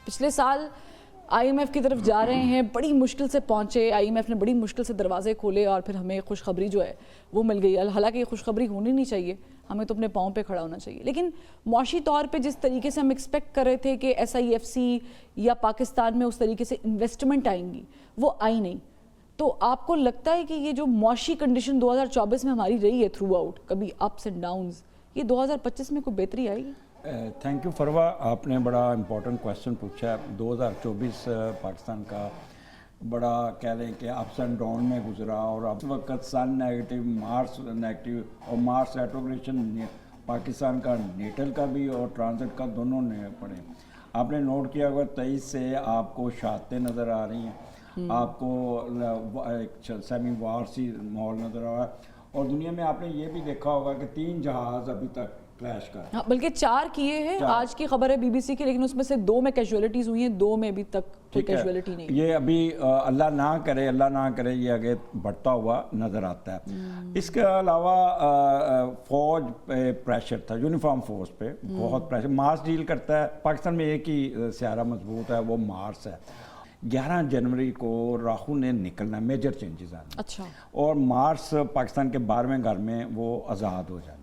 پچھلے سال I am F کی طرف جا رہے ہیں, بڑی مشکل سے پہنچے, آئی ایم ایف نے بڑی مشکل سے دروازے کھولے اور پھر ہمیں خوشخبری جو ہے وہ مل گئی. حالانکہ یہ خوشخبری ہونی نہیں چاہیے, ہمیں تو اپنے پاؤں پہ کھڑا ہونا چاہیے. لیکن معاشی طور پہ جس طریقے سے ہم ایکسپیکٹ کر رہے تھے کہ ایس آئی ایف سی یا پاکستان میں اس طریقے سے انویسٹمنٹ آئیں گی, وہ آئی نہیں. تو آپ کو لگتا ہے کہ یہ جو معاشی کنڈیشن 2024 میں ہماری رہی ہے تھرو آؤٹ, کبھی اپس اینڈ ڈاؤنز, یہ 2025 میں کوئی بہتری آئے گی؟ تھینک یو فروا, آپ نے بڑا امپورٹنٹ کویسچن پوچھا ہے. 2024 پاکستان کا بڑا کہہ لیں کہ اپس اینڈ ڈاؤن میں گزرا, اور اب وقت سن نیگیٹو, مارس نیگیٹو, اور مارس ریٹروگریشن پاکستان کا نیٹل کا بھی اور ٹرانزٹ کا دونوں نے پڑے. آپ نے نوٹ کیا ہوگا 23 سے آپ کو شہادتیں نظر آ رہی ہیں, آپ کو ایک سیمی وار سی ماحول نظر آ رہا ہے, اور دنیا میں آپ نے یہ بھی دیکھا ہوگا کہ 3 جہاز ابھی تک کریش کر, بلکہ 4 کیے ہیں. آج کی خبر ہے بی بی سی کی, لیکن اس میں سے 2 میں کیجولیٹیز ہوئی ہیں, 2 میں ابھی تک کوئی کیجولیٹی نہیں. یہ ابھی اللہ نہ کرے یہ آگے بڑھتا ہوا نظر آتا ہے. اس کے علاوہ فوج پہ پریشر تھا, یونیفارم فورس پہ بہت پریشر. مارس ڈیل کرتا ہے پاکستان میں, ایک ہی سیارہ مضبوط ہے, وہ مارس ہے. 11 جنوری کو راہو نے نکلنا, میجر چینجز آنے. اچھا. اور مارس پاکستان کے 12ویں گھر میں وہ آزاد ہو جانا ہے.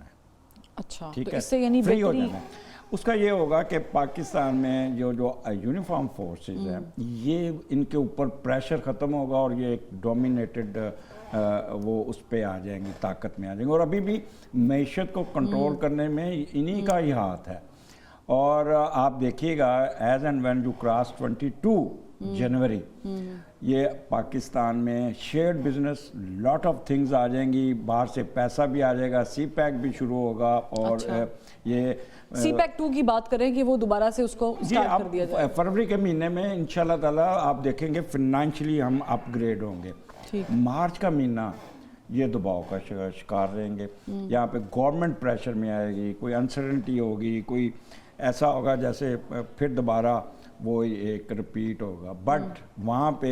اچھا, ٹھیک تو ہے, اس سے یعنی فری ہو جانا ہے. اس کا یہ ہوگا کہ پاکستان میں جو یونیفارم فورسز ہیں, یہ ان کے اوپر پریشر ختم ہوگا, اور یہ ایک ڈومینیٹڈ وہ اس پہ آ جائیں گے, طاقت میں آ جائیں گے. اور ابھی بھی معیشت کو کنٹرول کرنے میں انہی کا ہی ہاتھ ہے. اور آپ دیکھیے گا as and when you cross 22 January, یہ پاکستان میں shared business lot of things آ جائیں گی, باہر سے پیسہ بھی آ جائے گا, سی پیک بھی شروع ہوگا. اور یہ سی پیک 2 کی بات کریں کہ وہ دوبارہ سے اس کو سٹارٹ کر دیا جائے. فروری کے مہینے میں انشاءاللہ تعالیٰ آپ دیکھیں گے فنانشلی ہم اپ گریڈ ہوں گے. مارچ کا مہینہ یہ دباؤ کا شکار رہیں گے. یہاں پہ گورنمنٹ پریشر میں آئے گی, کوئی انسرٹنٹی ہوگی, کوئی ایسا ہوگا جیسے پھر دوبارہ وہ ایک رپیٹ ہوگا. بٹ وہاں پہ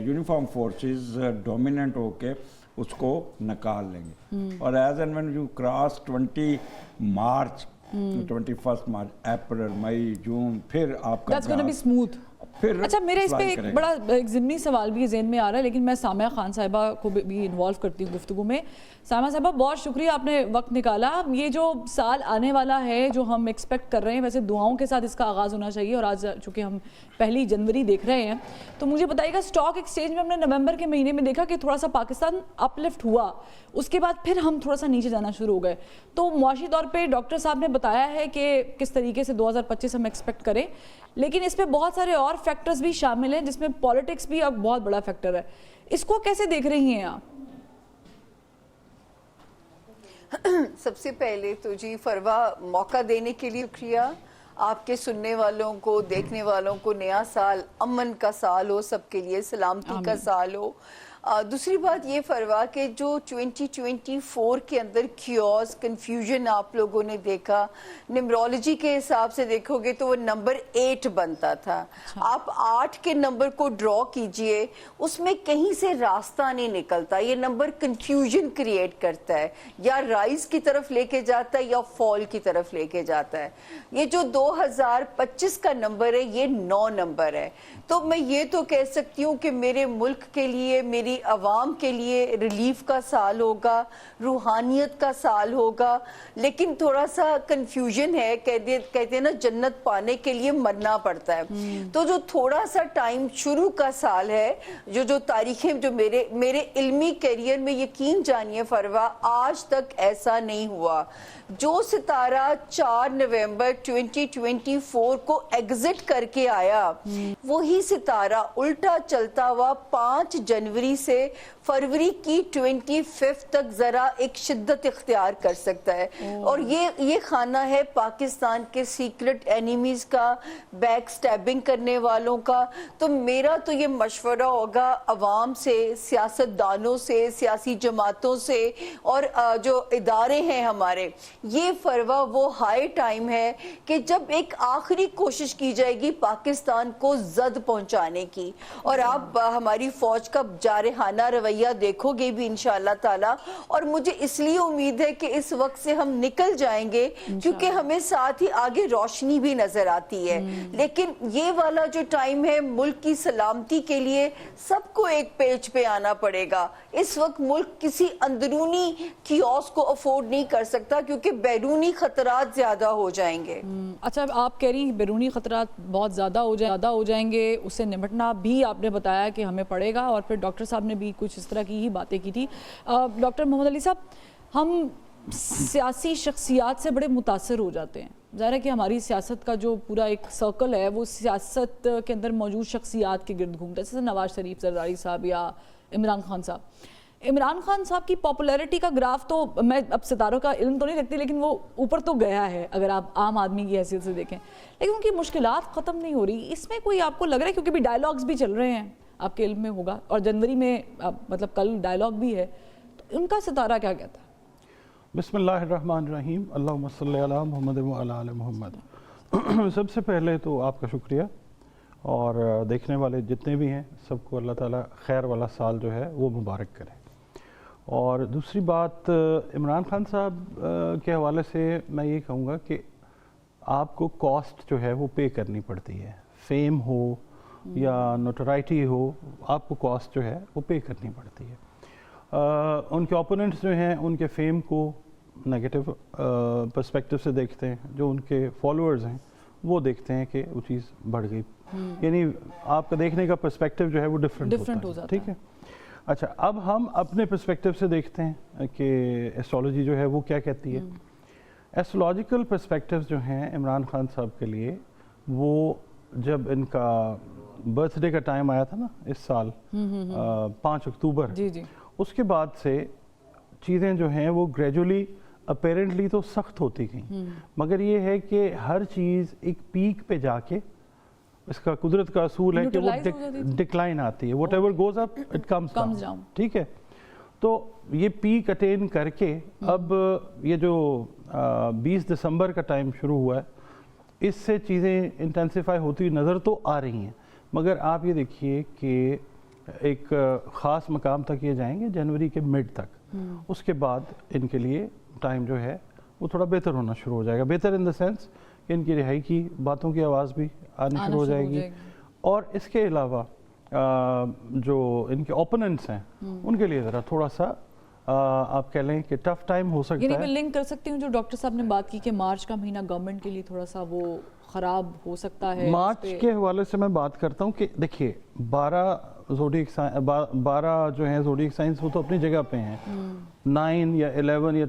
یونیفارم فورسز ڈومیننٹ ہو کے اس کو نکال لیں گے. اور as and when you cross 20 March, 21 March, April, May, June, پھر آپ کا اسموتھ. اچھا, میرے اس پہ ایک بڑا ایک ضمنی سوال بھی ذہن میں آ رہا ہے, لیکن میں سامعہ خان صاحبہ کو بھی انوالو کرتی ہوں گفتگو میں. سامعہ صاحبہ, بہت شکریہ آپ نے وقت نکالا. یہ جو سال آنے والا ہے جو ہم ایکسپیکٹ کر رہے ہیں, ویسے دعاؤں کے ساتھ اس کا آغاز ہونا چاہیے, اور آج چونکہ ہم 1 جنوری دیکھ رہے ہیں, تو مجھے بتائیے گا اسٹاک ایکسچینج میں ہم نے نومبر کے مہینے میں دیکھا کہ تھوڑا سا پاکستان اپ لفٹ ہوا, اس کے بعد پھر ہم تھوڑا سا نیچے جانا شروع ہو گئے. تو معاشی طور پہ ڈاکٹر صاحب نے بتایا ہے کہ کس طریقے سے 2025 ہم ایکسپیکٹ کریں, لیکن اس پہ بہت سارے اور فیکٹرز بھی شامل ہیں, جس میں پالیٹکس بھی اب بہت بڑا فیکٹر ہے. اس کو کیسے دیکھ رہی ہیں آپ؟ سب سے پہلے تو جی فروا, موقع دینے کے لیے شکریہ. آپ کے سننے والوں کو, دیکھنے والوں کو نیا سال امن کا سال ہو, سب کے لیے سلامتی کا سال ہو. دوسری بات یہ فروا کہ جو 2024 کے اندر کیوس کنفیوژن آپ لوگوں نے دیکھا, نمرولوجی کے حساب سے دیکھو گے تو وہ نمبر 8 بنتا تھا. آپ 8 کے نمبر کو ڈرا کیجئے, اس میں کہیں سے راستہ نہیں نکلتا. یہ نمبر کنفیوژن کریٹ کرتا ہے, یا رائز کی طرف لے کے جاتا ہے یا فال کی طرف لے کے جاتا ہے. یہ جو 2025 کا نمبر ہے یہ 9 نمبر ہے. تو میں یہ تو کہہ سکتی ہوں کہ میرے ملک کے لیے, میری عوام کے لیے ریلیف کا سال ہوگا, روحانیت کا سال ہوگا. لیکن تھوڑا سا کنفیوژن ہے, کہتے ہیں نا جنت پانے کے لیے مرنا پڑتا ہے. تو جو تھوڑا سا ٹائم شروع کا سال ہے, جو تاریخیں جو میرے علمی کیریئر میں, یقین جانیے فروا, آج تک ایسا نہیں ہوا. جو ستارہ 4 نومبر 2024 کو ایگزٹ کر کے آیا, وہی ستارہ الٹا چلتا ہوا 5 جنوری سے فروری کی 25 تک ذرا ایک شدت اختیار کر سکتا ہے. اور یہ خانہ ہے پاکستان کے سیکرٹ اینیمیز کا, بیک سٹیبنگ کرنے والوں کا. تو میرا تو یہ مشورہ ہوگا عوام سے, سیاست دانوں سے, سیاسی جماعتوں سے, اور جو ادارے ہیں ہمارے, یہ فروا وہ ہائی ٹائم ہے کہ جب ایک آخری کوشش کی جائے گی پاکستان کو زد پہنچانے کی. اور آپ ہماری فوج کا جارحانہ رویہ अच्छाइयाँ देखोगे भी इंशाअल्लाह ताला, और मुझे इसलिए उम्मीद है कि इस वक्त से हम निकल जाएंगे क्योंकि हमें साथ ही आगे रोशनी भी नजर आती है। लेकिन ये वाला जो टाइम है मुल्क की सलामती के लिए सबको एक पेज पे आना पड़ेगा। इस वक्त मुल्क किसी अंदरूनी कियोस को अफोर्ड नहीं कर सकता क्योंकि बैरूनी खतरात ज्यादा हो जाएंगे। अच्छा, आप कह रही हैं बैरूनी खतरात बहुत ज़्यादा हो जाएंगे, उससे निपटना भी आपने बताया कि हमें पड़ेगा, और फिर डॉक्टर साहब ने भी कुछ इस तरह की ही बातें की थी। डॉक्टर मोहम्मद अली साहब, हम सियासी शख्सियात से बड़े मुतासर हो जाते हैं। ज़ाहिर है कि हमारी सियासत का जो पूरा एक सर्कल है वो सियासत के अंदर मौजूद शख्सियात के गिर्द घूमता है, जैसे नवाज शरीफ, जरदारी साहब या इमरान खान साहब। इमरान खान साहब की पॉपुलैरिटी का ग्राफ तो, मैं अब सितारों का इल्म तो नहीं रखती, लेकिन वो ऊपर तो गया है अगर आप आम आदमी की हैसियत से देखें, लेकिन उनकी मुश्किलात ख़त्म नहीं हो रही। इसमें कोई आपको लग रहा है, क्योंकि भी डायलॉग्स भी चल रहे हैं, आपके इल्म में होगा, और जनवरी में मतलब कल डायलॉग भी है, तो उनका सितारा क्या कहता है? बिस्मिल्लाहिर्रहमानिर्रहीम, अल्लाहुम्मा सल्ली अला मुहम्मद व अला आलि मुहम्मद। सबसे पहले तो आपका शुक्रिया, और देखने वाले जितने भी हैं सबको अल्लाह ताला खैर वाला साल जो है वो मुबारक करे। और दूसरी बात, इमरान खान साहब के हवाले से मैं ये कहूँगा कि आपको कॉस्ट जो है वो पे करनी पड़ती है। फेम हो या नोटोराइटी हो, आपको कॉस्ट जो है वो पे करनी पड़ती है। उनके ओपोनेंट्स जो हैं उनके फेम को नेगेटिव पर्सपेक्टिव से देखते हैं, जो उनके फॉलोअर्स हैं वो देखते हैं कि वो चीज़ बढ़ गई, यानी आपका देखने का पर्सपेक्टिव जो है वो डिफरेंट हो जाता है। ठीक है, अच्छा, अब हम अपने पर्सपेक्टिव से देखते हैं कि एस्ट्रोलॉजी जो है वो क्या कहती है। एस्ट्रोलॉजिकल पर्सपेक्टिव्स जो हैं इमरान खान साहब के लिए, वो जब इनका बर्थडे का टाइम आया था ना इस साल 5 अक्टूबर, जी जी, उसके बाद से चीज़ें जो हैं वो ग्रेजुअली अपेरेंटली तो सख्त होती गई, मगर ये है कि हर चीज़ एक पीक पे जाके, इसका कुदरत का असूल है कि वो डिक्लाइन आती है, whatever goes up it comes down. ठीक है, तो ये पीक अटेन करके अब ये जो 20 दिसंबर का टाइम शुरू हुआ है, इससे चीज़ें इंटेंसिफाई होती हुई नज़र तो आ रही हैं, मगर आप ये देखिए कि एक ख़ास मकाम तक ये जाएंगे जनवरी के मिड तक, उसके बाद इनके लिए टाइम जो है वो थोड़ा बेहतर होना शुरू हो जाएगा। बेहतर इन द सेंस कि इनकी रिहाई की बातों की आवाज़ भी आनी शुरू हो जाएगी, और इसके अलावा जो इनके ओपोनेंट्स हैं उनके लिए ज़रा थोड़ा सा आप कह लें कि टफ टाइम हो सकता है। मैं लिंक कर सकती हूँ जो डॉक्टर साहब ने बात की कि मार्च का महीना गवर्नमेंट के लिए थोड़ा सा वो ख़राब हो सकता है। मार्च के हवाले से मैं बात करता हूँ कि देखिए 12 जो हैं ज़ोडिएक साइंस वो तो अपनी जगह पे हैं, 9 या 11 या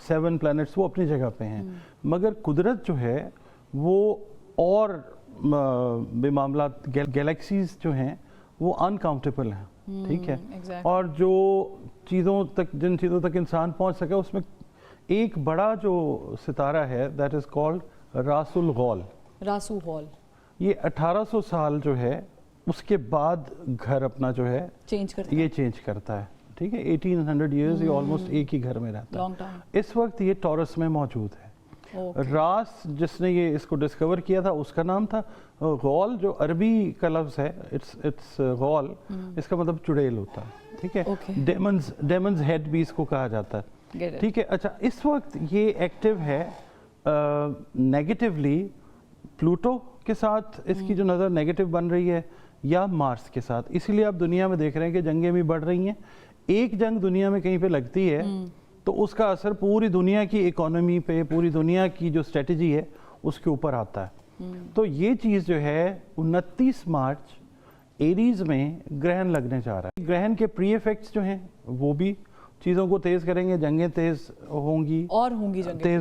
7 प्लैनेट्स वो अपनी जगह पे हैं, मगर कुदरत जो है वो और बेमामलात गैलेक्सीज जो हैं वो अनकाउंटेबल हैं। ठीक है, और जो जिन चीज़ों तक इंसान पहुंच सके उसमें एक बड़ा जो सितारा है दैट इज़ कॉल्ड रासुल गौल। ये 1800 साल जो है उसके बाद घर अपना जो है चेंज करता है। ठीक है, 1800 ईयर्स ये ऑलमोस्ट एक ही घर में रहता है। इस वक्त ये टॉरस में मौजूद है। रास जिसने ये इसको डिस्कवर किया था उसका नाम था गौल, जो अरबी का लफ्ज़ है, इट्स गौल, इसका मतलब चुड़ैल होता है। ठीक है, डेमन्स हेड भी इसको कहा जाता है। ठीक है, अच्छा, इस वक्त ये एक्टिव है नेगेटिवली प्लूटो के साथ, इसकी जो नज़र नेगेटिव बन रही है, या मार्स के साथ, इसीलिए आप दुनिया में देख रहे हैं कि जंगें भी बढ़ रही हैं। एक जंग दुनिया में कहीं पे लगती है तो उसका असर पूरी दुनिया की इकोनॉमी पे, पूरी दुनिया की जो स्ट्रेटजी है उसके ऊपर आता है। तो ये चीज़ जो है 29 मार्च एरीज में ग्रहण लगने जा रहा है। ग्रहण के प्री इफेक्ट्स जो हैं वो भी चीज़ों को तेज़ करेंगे, जंगें तेज़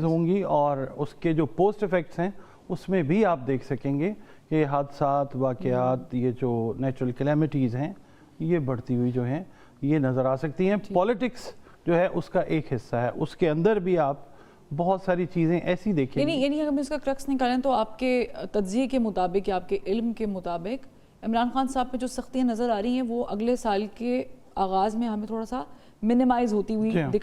होंगी और उसके जो पोस्ट इफेक्ट्स हैं उसमें भी आप देख सकेंगे कि हादसात, वाक़यात, ये जो नेचुरल कैलेमिटीज़ हैं ये बढ़ती हुई जो हैं ये नज़र आ सकती हैं। पॉलिटिक्स जो है उसका एक हिस्सा है, उसके अंदर भी आप बहुत सारी चीज़ें ऐसी देखेंगे। यानी अगर हम इसका क्रक्स निकालें तो आपके तज्ज़िये के मुताबिक या आपके इल्म के मुताबिक इमरान खान साहब पे जो सख्तियाँ नज़र आ रही हैं वो अगले साल के आगाज़ में हमें थोड़ा सा मिनिमाइज़ होती हुई